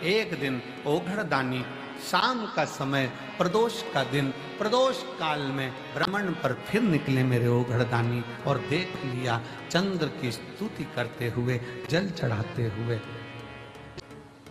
एक दिन ओघड़दानी शाम का समय प्रदोष का दिन, प्रदोष काल में भ्रमण पर फिर निकले मेरे ओघड़दानी और देख लिया चंद्र की स्तुति करते हुए, जल चढ़ाते हुए।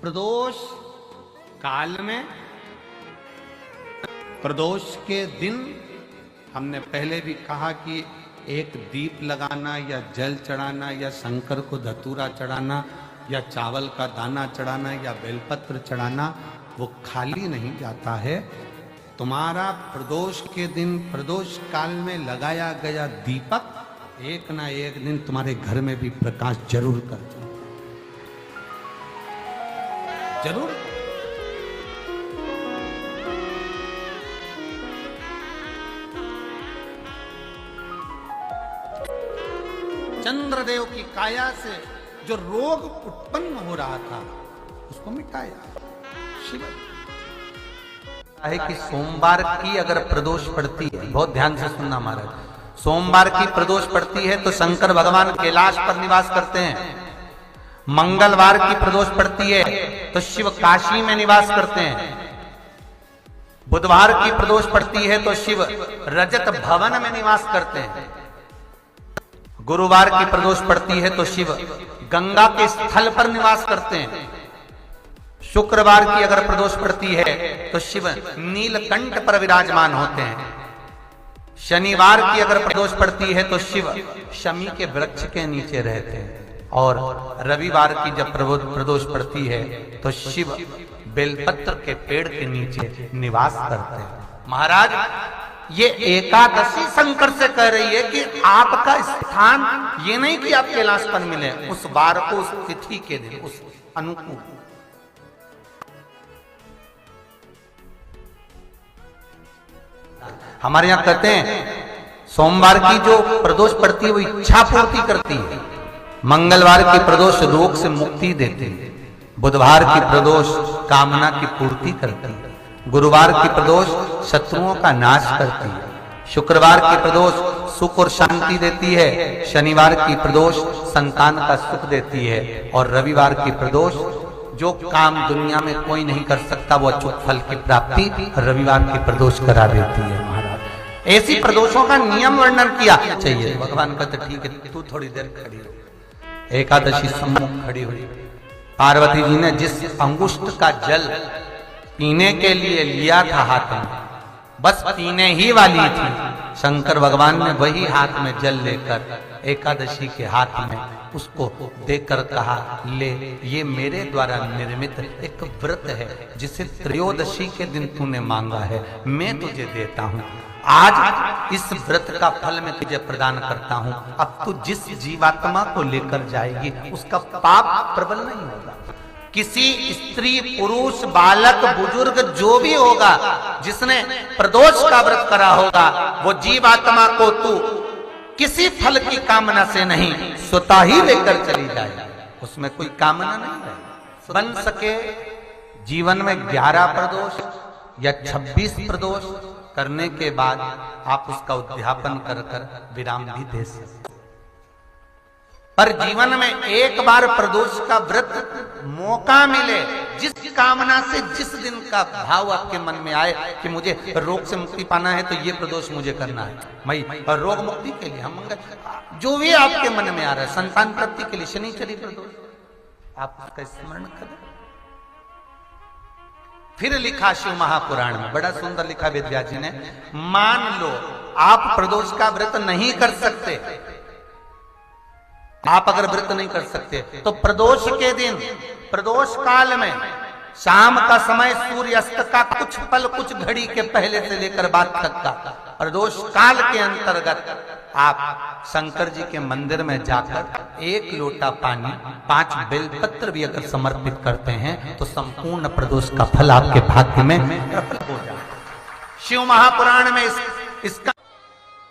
प्रदोष काल में, प्रदोष के दिन हमने पहले भी कहा कि एक दीप लगाना या जल चढ़ाना या शंकर को धतूरा चढ़ाना या चावल का दाना चढ़ाना या बेलपत्र चढ़ाना वो खाली नहीं जाता है। तुम्हारा प्रदोष के दिन, प्रदोष काल में लगाया गया दीपक एक ना एक दिन तुम्हारे घर में भी प्रकाश जरूर करता, जरूर। चंद्रदेव की काया से जो रोग उत्पन्न हो रहा था उसको मिटाया शिव। है कि सोमवार की अगर प्रदोष पड़ती है, बहुत ध्यान से सुनना महाराज, सोमवार की प्रदोष पड़ती है तो शंकर भगवान कैलाश पर निवास करते हैं। मंगलवार की प्रदोष पड़ती है तो शिव काशी में निवास करते हैं। बुधवार की प्रदोष पड़ती है तो शिव रजत भवन में निवास करते हैं। गुरुवार की प्रदोष पड़ती है तो शिव गंगा के स्थल पर निवास करते हैं। शुक्रवार की अगर प्रदोष पड़ती है तो शिव नीलकंठ पर विराजमान होते हैं। शनिवार की अगर प्रदोष पड़ती है तो शिव शमी के वृक्ष के नीचे रहते हैं। और रविवार की जब प्रदोष पड़ती है तो शिव बेलपत्र के पेड़ के नीचे निवास करते हैं। महाराज, ये एकादशी शंकर से कह रही है कि आपका स्थान ये नहीं कि आप कैलाश पर मिले, उस वार को, उस तिथि के दिन, उस अनुकूल। हमारे यहां कहते हैं सोमवार की जो प्रदोष पड़ती है वो इच्छा पूर्ति करती है। मंगलवार की प्रदोष रोग से मुक्ति देती है। बुधवार की प्रदोष कामना की पूर्ति करती है। गुरुवार की प्रदोष शत्रुओं का नाश करती है। शुक्रवार की प्रदोष सुख और शांति देती है। शनिवार की प्रदोष संतान का सुख देती है। और रविवार की प्रदोष जो काम दुनिया में कोई नहीं कर सकता वो अचूक फल की प्राप्ति रविवार की प्रदोष करा देती है। महाराज, ऐसी प्रदोषों का नियम वर्णन किया चाहिए। भगवान कहते ठीक है, तू थोड़ी देर खड़ी हो। एकादशी सम्मुख खड़ी हुई। पार्वती जी ने जिस अंगुष्ठ का जल पीने के लिए लिया था हाथ में, बस पीने ही वाली थी, शंकर भगवान ने वही हाथ में जल लेकर एकादशी के हाथ में उसको देकर कहा, ले, ये मेरे द्वारा निर्मित एक व्रत है जिसे त्रयोदशी के दिन तूने मांगा है, मैं तुझे देता हूं। आज इस व्रत का फल मैं तुझे प्रदान करता हूं। अब तू जिस जीवात्मा को लेकर जाएगी उसका पाप प्रबल नहीं होगा। किसी स्त्री, पुरुष, बालक, बुजुर्ग जो भी होगा जिसने प्रदोष का व्रत करा होगा वो जीवात्मा को तू किसी फल की कामना से नहीं, स्वतः ही लेकर चली जाए। उसमें कोई कामना नहीं है। बन सके जीवन में 11 प्रदोष या 26 प्रदोष करने के बाद आप उसका उद्यापन कर विराम भी दे सकते। पर जीवन में एक बार प्रदोष का व्रत मौका मिले, जिस कामना से, जिस दिन का भाव आपके मन में आए कि मुझे रोग से मुक्ति पाना है तो ये प्रदोष मुझे करना है, मैं रोग मुक्ति के लिए, हम जो भी आपके मन में आ रहा है, संतान प्राप्ति के लिए शनिचरी प्रदोष, आप उसका स्मरण करें। फिर लिखा शिव महापुराण में, बड़ा सुंदर लिखा वेदव्यास जी ने, मान लो आप प्रदोष का व्रत नहीं कर सकते, आप अगर व्रत नहीं कर सकते तो प्रदोष के दिन, प्रदोष काल में शाम का समय सूर्यास्त का कुछ पल, कुछ घड़ी के पहले से लेकर बाद तक का प्रदोष काल के अंतर्गत आप शंकर जी के मंदिर में जाकर 1 लोटा पानी, 5 बेलपत्र भी अगर समर्पित करते हैं तो संपूर्ण प्रदोष का फल आपके भाग्य में प्रबल हो जाए। शिव महापुराण में इसका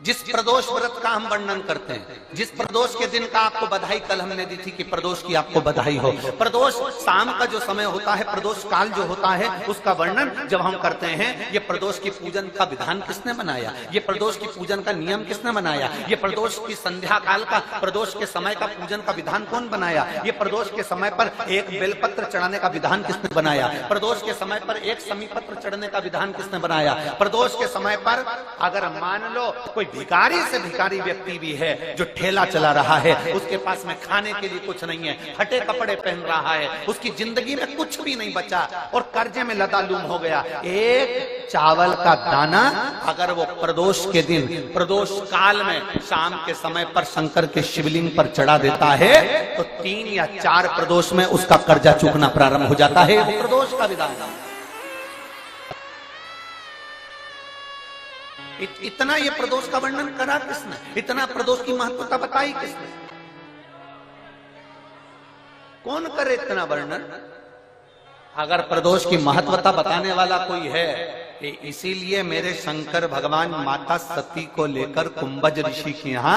जिस प्रदोष व्रत का हम वर्णन करते हैं, जिस प्रदोष के दिन का आपको बधाई कल हमने दी थी कि प्रदोष की आपको बधाई हो, प्रदोष शाम का जो समय होता है, प्रदोष काल जो होता है, उसका वर्णन जब हम करते हैं, ये प्रदोष की पूजन का विधान किसने बनाया, ये प्रदोष की पूजन का नियम किसने बनाया, ये प्रदोष की संध्या काल का, प्रदोष के समय का पूजन का विधान कौन बनाया, ये प्रदोष के समय पर एक बेलपत्र चढ़ाने का विधान किसने बनाया, प्रदोष के समय पर एक समीपत्र चढ़ने का विधान किसने बनाया, प्रदोष के समय पर अगर मान लो कोई भिखारी से भिखारी व्यक्ति भी है जो ठेला चला रहा है, उसके पास में खाने के लिए कुछ नहीं है, फटे कपड़े पहन रहा है, उसकी जिंदगी में कुछ भी नहीं बचा और कर्जे में लदालूम हो गया, एक चावल का दाना अगर वो प्रदोष के दिन, प्रदोष काल में शाम के समय पर शंकर के शिवलिंग पर चढ़ा देता है तो 3 या 4 प्रदोष में उसका कर्जा चूकना प्रारंभ हो जाता है। प्रदोष का विधान इतना ये प्रदोष का वर्णन करा किसने, इतना प्रदोष की महत्वता बताई किसने, कौन करे इतना वर्णन। अगर प्रदोष की महत्वता बताने वाला कोई है, इसीलिए मेरे शंकर भगवान माता सती को लेकर कुंभज ऋषि के यहाँ,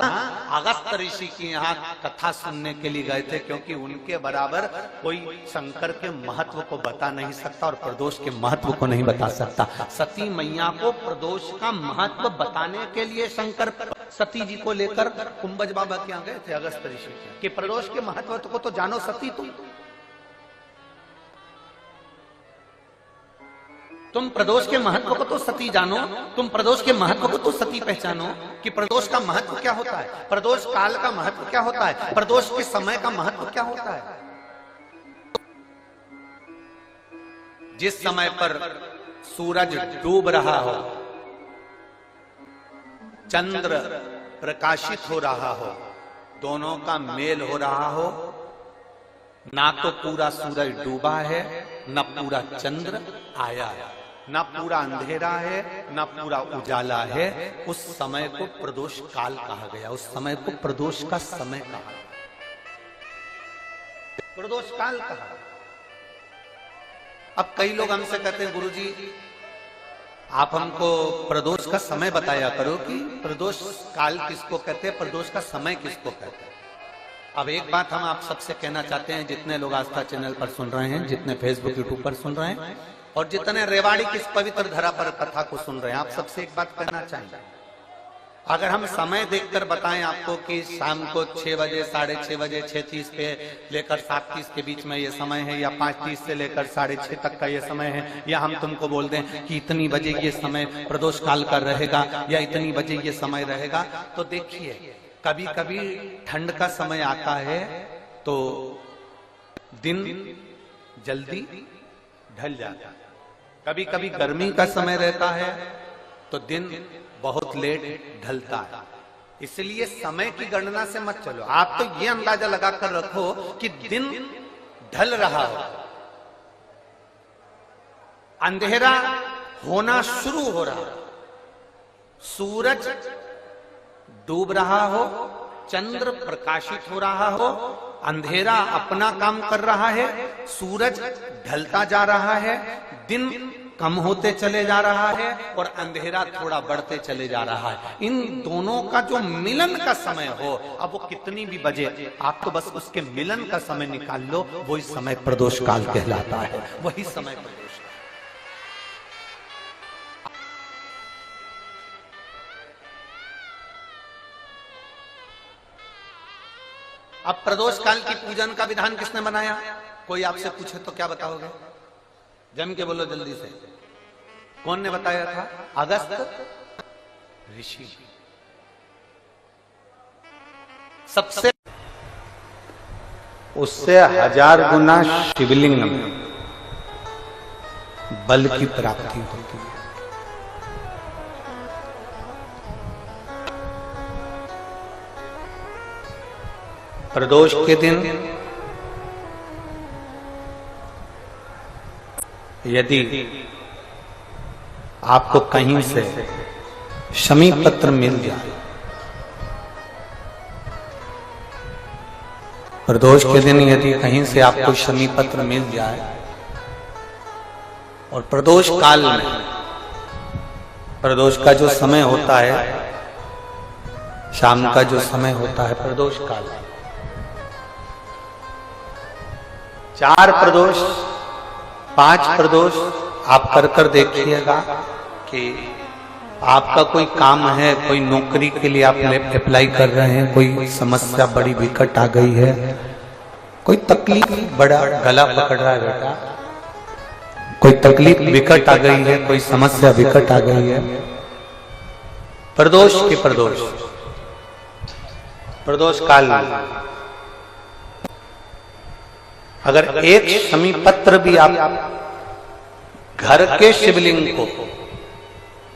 अगस्त ऋषि के यहाँ कथा सुनने के लिए गए थे, क्योंकि उनके बराबर कोई शंकर के महत्व को बता नहीं सकता और प्रदोष के महत्व को नहीं बता सकता। सती मैया को प्रदोष का महत्व बताने के लिए शंकर सती जी को लेकर कुंभज बाबा के यहाँ गए थे, अगस्त ऋषि के, प्रदोष के महत्व को तो जानो सती तुम प्रदोष के महत्व को तो सती जानो, तुम प्रदोष के महत्व को तो सती पहचानो कि प्रदोष का महत्व क्या होता है, प्रदोष काल का महत्व क्या होता है, प्रदोष के समय का महत्व क्या होता है। जिस समय पर सूरज डूब रहा हो, चंद्र प्रकाशित हो रहा हो, दोनों का मेल हो रहा हो, ना तो पूरा सूरज डूबा है, न पूरा चंद्र आया है, ना पूरा अंधेरा है, ना पूरा उजाला है, उस समय को प्रदोष काल कहा गया, उस समय को प्रदोष का समय कहा, प्रदोष काल कहा। अब कई लोग हमसे कहते हैं गुरुजी आप हमको प्रदोष का समय बताया करो कि प्रदोष काल किसको कहते हैं, प्रदोष का समय किसको कहते हैं। अब एक बात हम आप सबसे कहना चाहते हैं, जितने लोग आस्था चैनल पर सुन रहे हैं, जितने फेसबुक यूट्यूब पर सुन रहे हैं और जितने रेवाड़ी की इस पवित्र धरा पर कथा को सुन रहे हैं, आप सबसे एक बात कहना चाहेंगे, अगर हम समय देखकर बताएं आपको कि शाम को 6 बजे, 6:30 बजे, 6:30 पे लेकर 7:30 के बीच में ये समय है, या 5:30 से लेकर 6:30 तक का ये समय है, या हम तुमको बोल दें कि इतनी बजे ये समय प्रदोष काल का रहेगा या इतनी बजे ये समय रहेगा, तो देखिए कभी कभी ठंड का समय आता है तो दिन जल्दी ढल जाता है, कभी कभी गर्मी का समय रहता है तो दिन बहुत लेट ढलता है। इसलिए समय की गणना से मत चलो, आप तो ये अंदाजा लगाकर रखो कि दिन ढल रहा हो, अंधेरा होना शुरू हो रहा हो, सूरज डूब रहा हो, चंद्र प्रकाशित हो रहा हो, अंधेरा अपना काम कर रहा है, सूरज ढलता जा रहा है, दिन कम होते चले जा रहा है और अंधेरा थोड़ा बढ़ते चले जा रहा है। इन दोनों का जो मिलन का समय हो, अब वो कितनी भी बजे, आप तो बस उसके मिलन का समय निकाल लो, वही समय प्रदोष काल कहलाता है, वही समय प्रदोष। अब प्रदोष काल की पूजन का विधान किसने बनाया, कोई आपसे पूछे तो क्या बताओगे, जम के बोलो जल्दी से, कौन ने बताया था, अगस्त ऋषि। सबसे उससे 1000 गुना शिवलिंग में बल की प्राप्ति होती है। प्रदोष के दिन यदि आपको कहीं से शमी पत्र मिल जाए, प्रदोष के दिन यदि कहीं से आपको शमी पत्र मिल जाए और प्रदोष काल में, प्रदोष का जो समय होता है शाम का जो समय होता है प्रदोष काल, 4 प्रदोष 5 प्रदोष आप कर देखिएगा कि आपका कोई काम है, कोई नौकरी के लिए आप अप्लाई कर रहे हैं, कोई समस्या बड़ी विकट आ गई है, कोई तकलीफ, बड़ा गला पकड़ रहा है बेटा, कोई तकलीफ विकट आ गई है, कोई समस्या विकट आ गई है, प्रदोष के प्रदोष काल अगर एक शमी पत्र भी आप घर के शिवलिंग को,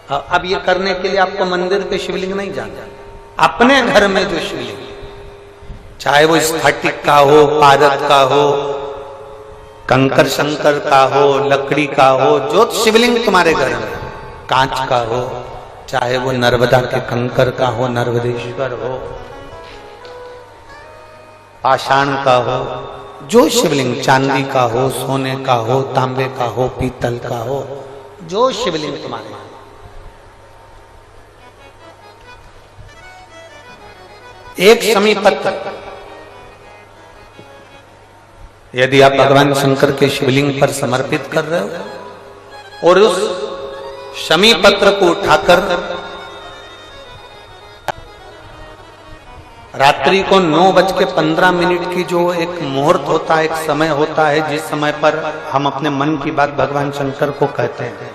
अब ये करने के लिए आपको मंदिर के शिवलिंग नहीं जाना, अपने घर में जो शिवलिंग, चाहे वो स्फटिक का हो, पारद का हो, कंकर शंकर का हो, लकड़ी का हो, जो शिवलिंग तुम्हारे घर में, कांच का हो, चाहे वो नर्मदा के कंकर का हो, नर्मदेश्वर हो, पाषाण का हो, जो शिवलिंग, चांदी का हो, सोने का हो, तांबे का हो, पीतल का हो, जो शिवलिंग तुम्हारे, एक शमी पत्र यदि आप भगवान शंकर के शिवलिंग पर समर्पित कर रहे हो और उस शमी पत्र को उठाकर रात्रि को 9:15 की जो एक मुहूर्त होता है, एक समय होता है, जिस समय पर हम अपने मन की बात भगवान शंकर को कहते हैं,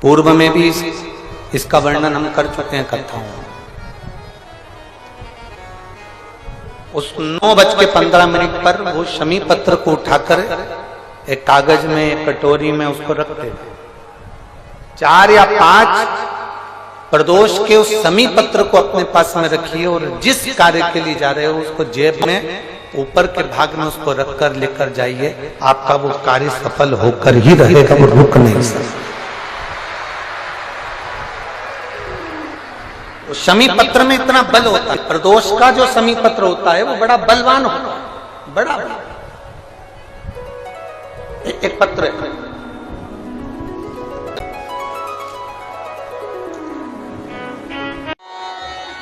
पूर्व में भी इसका वर्णन हम कर चुके हैं कथाओं में। उस 9:15 पर वो शमी पत्र को उठाकर एक कागज में, एक कटोरी में उसको रखते हैं। 4 या 5 प्रदोष के उस शमी पत्र को अपने पास में रखिए और जिस कार्य के लिए जा रहे हो उसको जेब में ऊपर के भाग में उसको रखकर लेकर जाइए, आपका वो कार्य सफल होकर ही रहेगा, वो रुक नहीं सकता। शमी पत्र में इतना बल होता है, प्रदोष का जो शमी पत्र होता है वो बड़ा बलवान होता है, बड़ा एक पत्र है।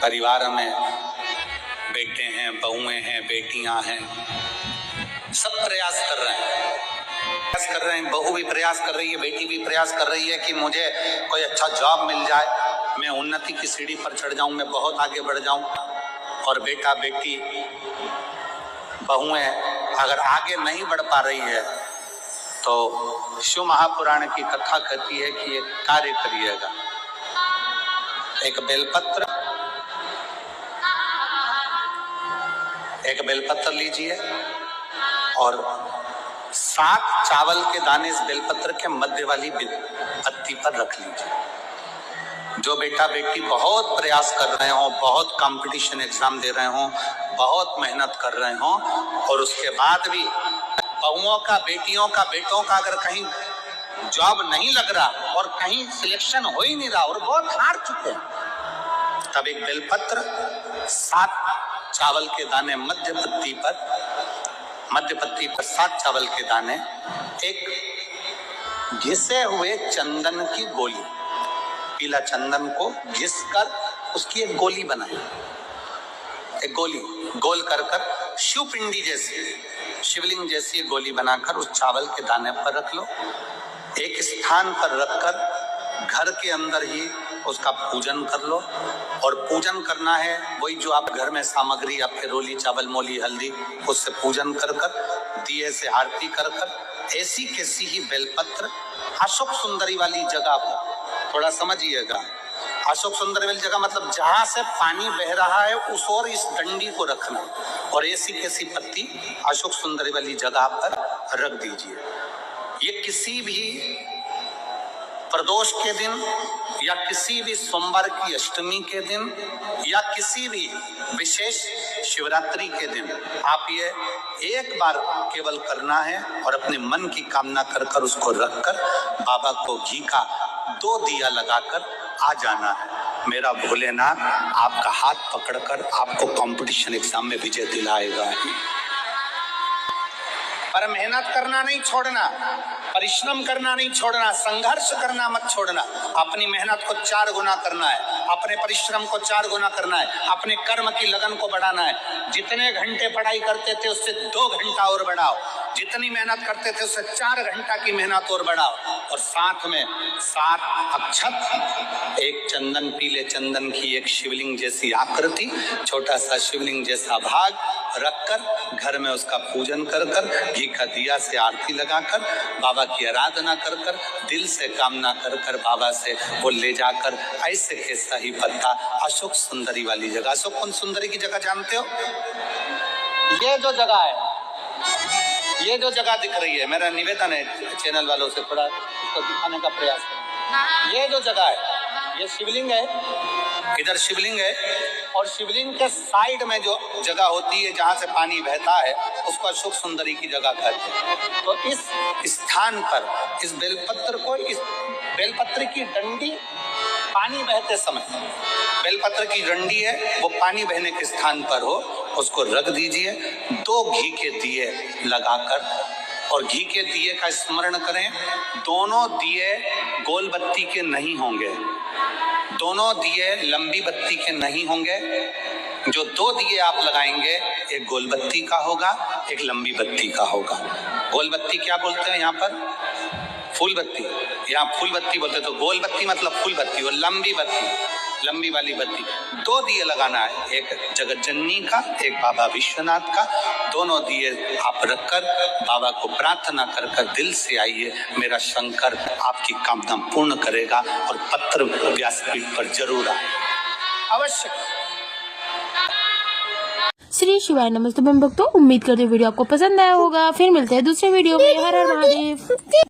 परिवार में बेटे हैं, बहुएं हैं, बेटियां हैं, सब प्रयास कर रहे हैं, बहू भी प्रयास कर रही है, बेटी भी प्रयास कर रही है कि मुझे कोई अच्छा जॉब मिल जाए, मैं उन्नति की सीढ़ी पर चढ़ जाऊं, मैं बहुत आगे बढ़ जाऊं। और बेटा बेटी बहुएं अगर आगे नहीं बढ़ पा रही है तो शिव महापुराण की कथा कहती है कि एक कार्य करिएगा, एक बेलपत्र लीजिए और 7 चावल के दाने इस बेलपत्र के मध्य वाली पत्ती पर रख लीजिए। जो बेटा बेटी बहुत प्रयास कर रहे हो, बहुत कंपटीशन एग्जाम दे रहे हो, बहुत मेहनत कर रहे हो और उसके बाद भी बहुओं का, बेटियों का, बेटों का अगर कहीं जॉब नहीं लग रहा और कहीं सिलेक्शन हो ही नहीं रहा और बहुत हार चुके हैं, तब एक बेलपत्र 7 चावल के दाने मध्य पत्ती पर 7 चावल के दाने, एक घिसे हुए चंदन की गोली, पीला चंदन को घिसकर उसकी एक गोली बनाई, एक गोली गोल कर शिवपिंडी जैसी, शिवलिंग जैसी गोली बनाकर उस चावल के दाने पर रख लो। एक स्थान पर रखकर घर के अंदर ही उसका पूजन कर लो। और पूजन करना है वही जो आप घर में सामग्री, आपके रोली, चावल, मोली, हल्दी, उससे पूजन कर दिए से आरती कर ऐसी कैसी ही बेलपत्र अशोक सुंदरी वाली जगह पर, थोड़ा समझिएगा, अशोक सुंदरी वाली जगह मतलब जहां से पानी बह रहा है उस और इस डंडी को रखना और ऐसी कैसी पत्ती अशोक सुंदरी वाली जगह पर रख दीजिए। ये किसी भी प्रदोष के दिन या किसी भी सोमवार की अष्टमी के दिन या किसी भी विशेष शिवरात्रि के दिन आप ये एक बार केवल करना है और अपने मन की कामना कर उसको रखकर बाबा को घी का 2 दिया लगाकर आ जाना है। मेरा भोलेनाथ आपका हाथ पकड़कर आपको कंपटीशन एग्जाम में विजय दिलाएगा। पर मेहनत करना नहीं छोड़ना, परिश्रम करना नहीं छोड़ना, संघर्ष करना मत छोड़ना। अपनी मेहनत को 4 गुना करना है, अपने परिश्रम को 4 गुना करना है, अपने कर्म की लगन को बढ़ाना है। जितने घंटे पढ़ाई करते थे उससे 2 घंटा और बढ़ाओ, जितनी मेहनत करते थे उससे 4 घंटा की मेहनत और बढ़ाओ। और साथ में 7 अक्षत, एक चंदन, पीले चंदन की एक शिवलिंग जैसी आकृति, छोटा सा शिवलिंग जैसा भाग रखकर घर में उसका पूजन कर कर, घी का दिया से आरती लगाकर, बाबा की आराधना कर कर, दिल से कामना कर कर बाबा से वो ले जाकर ऐसे कैसा ही पत्ता अशोक सुंदरी वाली जगह, अशोक कुंज सुंदरी की जगह जानते हो? ये जो जगह है, ये जो जगह दिख रही है, मेरा निवेदन है चैनल वालों से थोड़ा इसको दिखाने का प्रयास करें। ये जो जगह है, ये शिवलिंग है, इधर शिवलिंग है, और शिवलिंग के साइड में जो जगह होती है जहां से पानी बहता है उसको अशोक सुंदरी की जगह कहते हैं। तो इस स्थान पर इस बेलपत्र को, इस बेलपत्र की डंडी पानी बहते समय, बेलपत्र की डंडी है वो पानी बहने के स्थान पर हो, उसको रख दीजिए। 2 घी के दिए लगाकर, और घी के दिए का स्मरण करें। दोनों दिए गोल बत्ती के नहीं होंगे, दोनों दिए लंबी बत्ती के नहीं होंगे। जो 2 दिए आप लगाएंगे, एक गोल बत्ती का होगा, एक लंबी बत्ती का होगा। गोल बत्ती क्या बोलते हैं यहाँ पर? फूल बत्ती। यहाँ फूल बत्ती बोलते, तो गोल बत्ती मतलब फूल बत्ती, और लंबी बत्ती, लंबी वाली बत्ती। 2 दिए लगाना है, एक जगत जननी का, एक बाबा विश्वनाथ का। दोनों दिए आप रखकर बाबा को प्रार्थना कर कर दिल से आइए, मेरा शंकर आपकी कामना पूर्ण करेगा। और पत्र व्यासपीठ पर जरूर आए, अवश्य। श्री शिवाय नमस्ते बम भक्तों, उम्मीद करते वीडियो आपको पसंद आया होगा। फिर मिलते हैं दूसरे वीडियो में। हर हर महादेव।